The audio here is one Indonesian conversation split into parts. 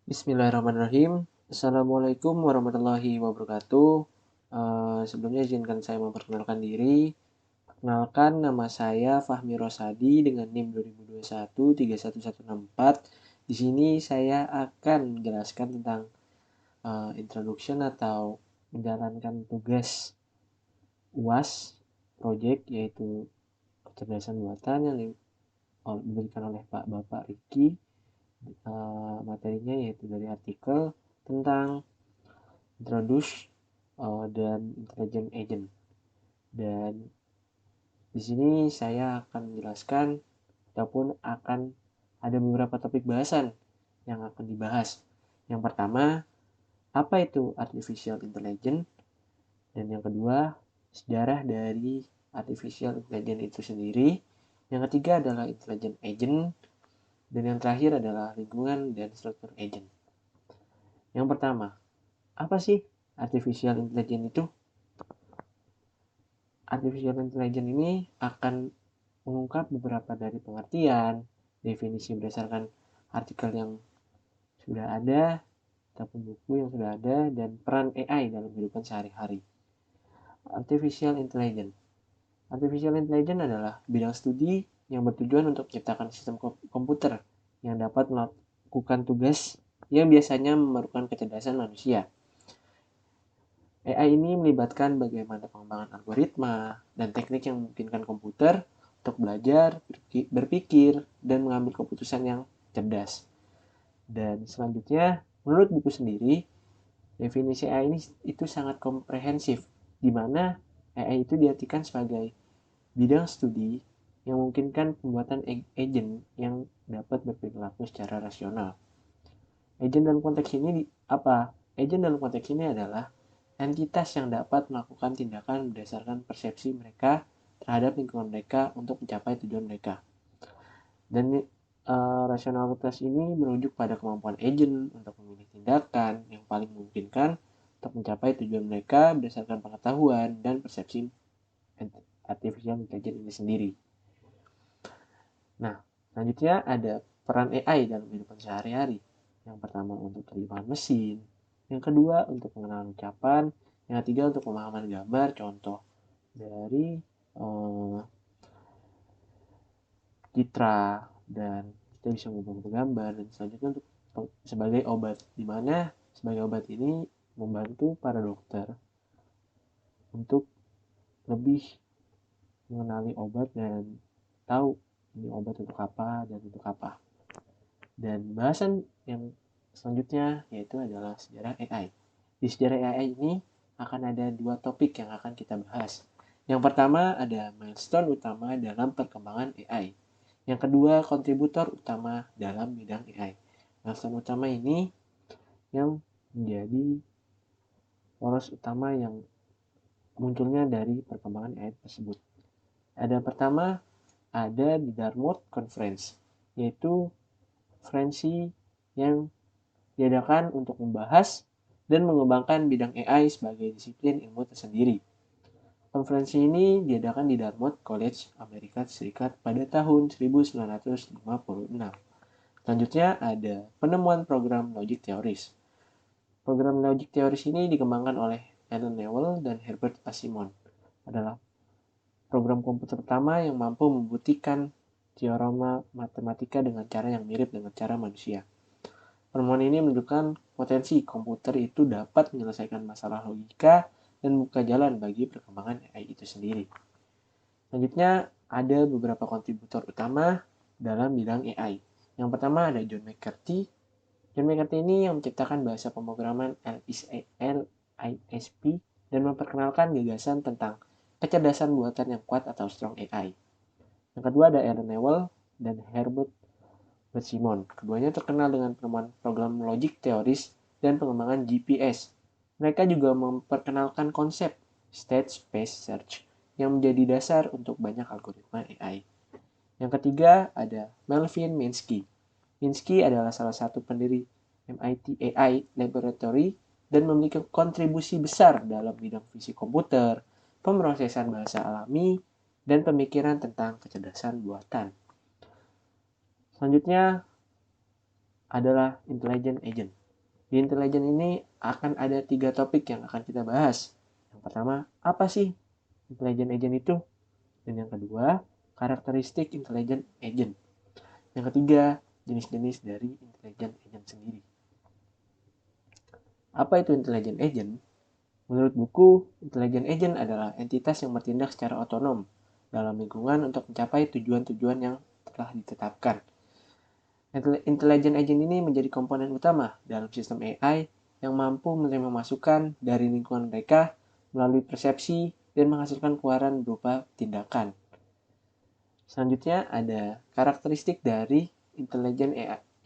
Bismillahirrahmanirrahim. Assalamualaikum warahmatullahi wabarakatuh. Sebelumnya izinkan saya memperkenalkan diri. Perkenalkan, nama saya Fahmi Rosadi dengan NIM 2021-31164. Di sini saya akan menjelaskan tentang introduction atau menjalankan tugas UAS project, yaitu kecerdasan buatan yang diberikan oleh Pak Bapak Riki. Materinya yaitu dari artikel tentang introduce dan intelligent agent. Dan di sini saya akan menjelaskan ataupun akan ada beberapa topik bahasan yang akan dibahas. Yang pertama, apa itu artificial intelligence? Dan yang kedua, sejarah dari artificial intelligence itu sendiri. Yang ketiga adalah intelligent agent. Dan yang terakhir adalah lingkungan dan struktur agent. Yang pertama, apa sih artificial intelligence itu? Artificial intelligence ini akan mengungkap beberapa dari pengertian, definisi berdasarkan artikel yang sudah ada, ataupun buku yang sudah ada, dan peran AI dalam kehidupan sehari-hari. Artificial intelligence. Artificial intelligence adalah bidang studi yang bertujuan untuk menciptakan sistem komputer yang dapat melakukan tugas yang biasanya memerlukan kecerdasan manusia. AI ini melibatkan bagaimana pengembangan algoritma dan teknik yang memungkinkan komputer untuk belajar, berpikir, dan mengambil keputusan yang cerdas. Dan selanjutnya, menurut buku sendiri, definisi AI ini itu sangat komprehensif, di mana AI itu diartikan sebagai bidang studi yang memungkinkan pembuatan agent yang dapat berperilaku secara rasional. Agent dalam konteks ini apa? Agent dalam konteks ini adalah entitas yang dapat melakukan tindakan berdasarkan persepsi mereka terhadap lingkungan mereka untuk mencapai tujuan mereka. Dan rasionalitas ini merujuk pada kemampuan agent untuk memilih tindakan yang paling memungkinkan untuk mencapai tujuan mereka berdasarkan pengetahuan dan persepsi artificial intelligence ini sendiri. Nah, selanjutnya ada peran AI dalam kehidupan sehari-hari. Yang pertama untuk terjemahan mesin, yang kedua untuk pengenalan ucapan, yang ketiga untuk pemahaman gambar, contoh dari citra, dan kita bisa mengubah gambar, dan selanjutnya untuk sebagai obat, di mana sebagai obat ini membantu para dokter untuk lebih mengenali obat dan tahu ini obat untuk apa dan untuk apa. Dan bahasan yang selanjutnya yaitu adalah sejarah AI. Di sejarah AI ini akan ada dua topik yang akan kita bahas. Yang pertama ada milestone utama dalam perkembangan AI. Yang kedua kontributor utama dalam bidang AI. Milestone utama ini yang menjadi poros utama yang munculnya dari perkembangan AI tersebut. Ada pertama ada di Dartmouth Conference, yaitu konferensi yang diadakan untuk membahas dan mengembangkan bidang AI sebagai disiplin ilmu tersendiri. Konferensi ini diadakan di Dartmouth College, Amerika Serikat pada tahun 1956. Selanjutnya ada penemuan program logic theories. Program logic theories ini dikembangkan oleh Alan Newell dan Herbert Asimov. Adalah program komputer pertama yang mampu membuktikan teorema matematika dengan cara yang mirip dengan cara manusia. Penemuan ini menunjukkan potensi komputer itu dapat menyelesaikan masalah logika dan membuka jalan bagi perkembangan AI itu sendiri. Selanjutnya, ada beberapa kontributor utama dalam bidang AI. Yang pertama ada John McCarthy. John McCarthy ini yang menciptakan bahasa pemrograman LISP dan memperkenalkan gagasan tentang kecerdasan buatan yang kuat atau strong AI. Yang kedua ada Alan Newell dan Herbert Simon. Keduanya terkenal dengan penemuan program logic theories dan pengembangan GPS. Mereka juga memperkenalkan konsep state space search yang menjadi dasar untuk banyak algoritma AI. Yang ketiga ada Melvin Minsky. Minsky adalah salah satu pendiri MIT AI Laboratory dan memiliki kontribusi besar dalam bidang fisik komputer, pemrosesan bahasa alami, dan pemikiran tentang kecerdasan buatan. Selanjutnya adalah intelligent agent. Di intelligent ini akan ada 3 topik yang akan kita bahas. Yang pertama, apa sih intelligent agent itu? Dan yang kedua, karakteristik intelligent agent. Yang ketiga, jenis-jenis dari intelligent agent sendiri. Apa itu intelligent agent? Menurut buku, intelligent agent adalah entitas yang bertindak secara otonom dalam lingkungan untuk mencapai tujuan-tujuan yang telah ditetapkan. Intelligent agent ini menjadi komponen utama dalam sistem AI yang mampu menerima masukan dari lingkungan mereka melalui persepsi dan menghasilkan keluaran berupa tindakan. Selanjutnya ada karakteristik dari intelligent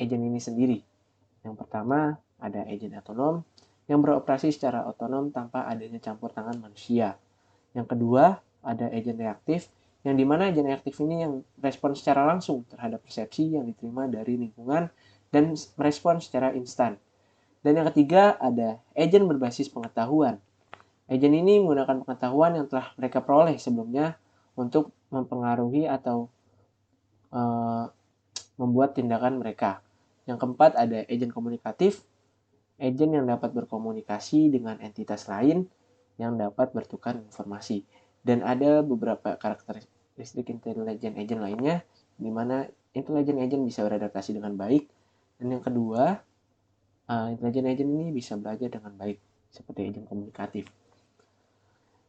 agent ini sendiri. Yang pertama ada agent otonom yang beroperasi secara otonom tanpa adanya campur tangan manusia. Yang kedua ada agent reaktif yang dimana agent reaktif ini yang respon secara langsung terhadap persepsi yang diterima dari lingkungan dan merespon secara instan. Dan yang ketiga ada agent berbasis pengetahuan. Agent ini menggunakan pengetahuan yang telah mereka peroleh sebelumnya untuk mempengaruhi atau membuat tindakan mereka. Yang keempat ada agent komunikatif, agent yang dapat berkomunikasi dengan entitas lain yang dapat bertukar informasi. Dan ada beberapa karakteristik intelligent agent lainnya, di mana intelligent agent bisa beradaptasi dengan baik. Dan yang kedua, intelligent agent ini bisa belajar dengan baik, seperti agent komunikatif.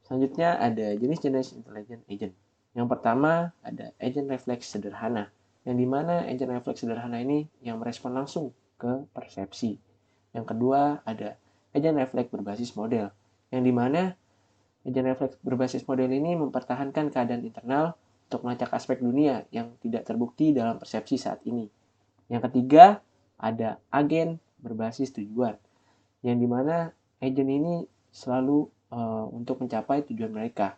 Selanjutnya ada jenis-jenis intelligent agent. Yang pertama ada agent refleks sederhana, yang dimana agent refleks sederhana ini yang merespon langsung ke persepsi. Yang kedua ada agent refleks berbasis model, yang dimana agent refleks berbasis model ini mempertahankan keadaan internal untuk melacak aspek dunia yang tidak terbukti dalam persepsi saat ini. Yang ketiga ada agen berbasis tujuan, yang dimana agent ini selalu untuk mencapai tujuan mereka.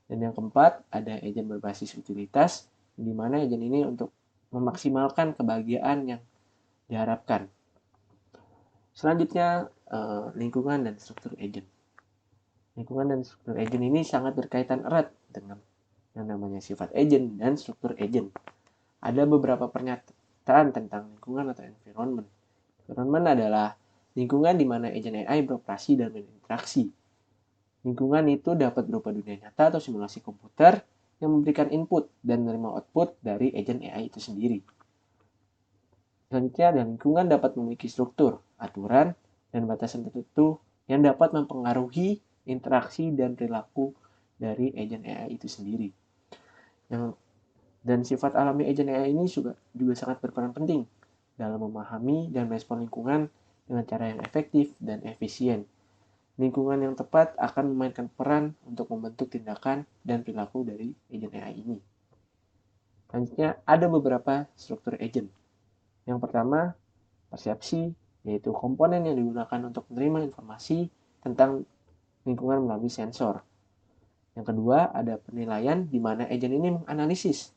Dan yang keempat ada agent berbasis utilitas, di mana agent ini untuk memaksimalkan kebahagiaan yang diharapkan. Selanjutnya lingkungan dan struktur agent. Lingkungan dan struktur agent ini sangat berkaitan erat dengan yang namanya sifat agent dan struktur agent. Ada beberapa pernyataan tentang lingkungan atau environment. Environment adalah lingkungan di mana agent AI beroperasi dan berinteraksi. Lingkungan itu dapat berupa dunia nyata atau simulasi komputer yang memberikan input dan menerima output dari agent AI itu sendiri. Selanjutnya, lingkungan dapat memiliki struktur, aturan, dan batasan tertentu yang dapat mempengaruhi interaksi dan perilaku dari agent AI itu sendiri. Dan sifat alami agent AI ini juga sangat berperan penting dalam memahami dan merespon lingkungan dengan cara yang efektif dan efisien. Lingkungan yang tepat akan memainkan peran untuk membentuk tindakan dan perilaku dari agent AI ini. Selanjutnya, ada beberapa struktur agent. Yang pertama, persepsi, yaitu komponen yang digunakan untuk menerima informasi tentang lingkungan melalui sensor. Yang kedua, ada penilaian di mana agent ini menganalisis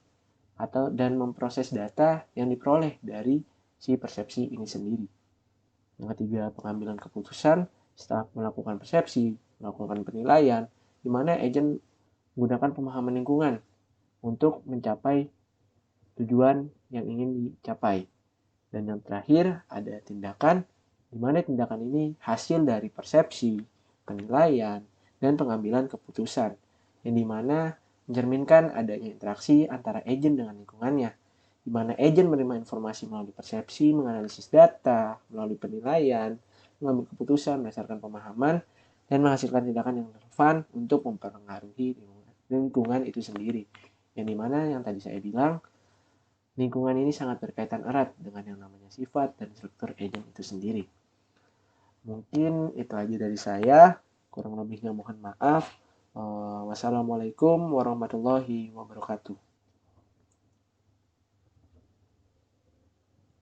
dan memproses data yang diperoleh dari si persepsi ini sendiri. Yang ketiga, pengambilan keputusan setelah melakukan persepsi, melakukan penilaian, di mana agent menggunakan pemahaman lingkungan untuk mencapai tujuan yang ingin dicapai. Dan yang terakhir ada tindakan, di mana tindakan ini hasil dari persepsi, penilaian, dan pengambilan keputusan, yang dimana mencerminkan adanya interaksi antara agent dengan lingkungannya, di mana agent menerima informasi melalui persepsi, menganalisis data, melalui penilaian, mengambil keputusan berdasarkan pemahaman, dan menghasilkan tindakan yang relevan untuk mempengaruhi lingkungan itu sendiri. Yang dimana yang tadi saya bilang, lingkungan ini sangat berkaitan erat dengan yang namanya sifat dan struktur agent itu sendiri. Mungkin itu aja dari saya. Kurang lebihnya mohon maaf. Wassalamualaikum warahmatullahi wabarakatuh.